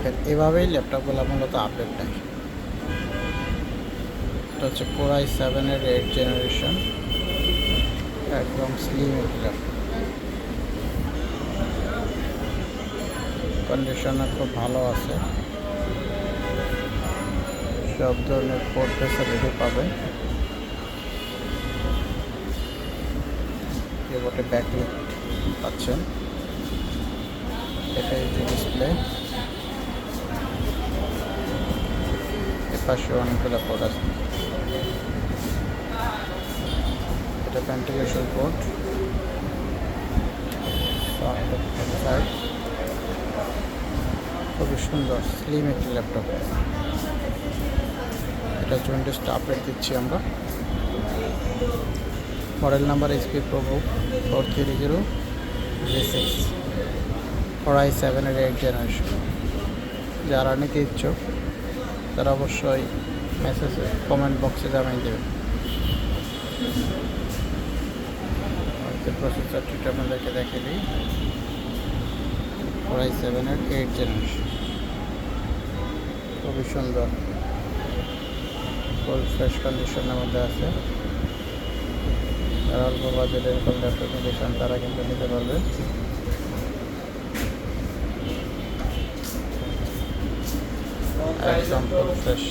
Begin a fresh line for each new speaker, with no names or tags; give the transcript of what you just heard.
দেখেন এভাবেই ল্যাপটপগুলো মূলত আপডেট নেয়। এটা হচ্ছে Core i7-এর 8th জেনারেশন, একদম স্লিম একটি ল্যাপটপ। কন্ডিশনও খুব ভালো আছে, সব ধরনের পোর্ট ফ্যাসিলিটি পাবেন। কিবোর্ডে ব্যাকলিট পাচ্ছেন, এটা হচ্ছে ডিসপ্লে, এপাশে অনেকগুলো পোর্ট আছে। এটা ভেন্টিলেশন পোর্ট, খুবই সুন্দর স্লিম একটি ল্যাপটপ। এটা উইন্ডোজটা আপডেট দিচ্ছি আমরা। Model number HP Probook 430G6, Core i7-এর 8th generation. যারা নিতে ইচ্ছুক তারা অবশ্যই মেসেজে কমেন্ট বক্সে জানিয়ে দেবেন। প্রসেসরটি আপনাদেরকে দেখে দিই, Core i7-এর 8th জেনারেশন, খুবই সুন্দর, ফুল ফ্রেশ কন্ডিশনের মধ্যে আছে। যারা অল্প বাজেটে এরকম ল্যাপটপ নিতে চান তারা কিন্তু নিতে পারবে। একদম ফুল ফ্রেশ।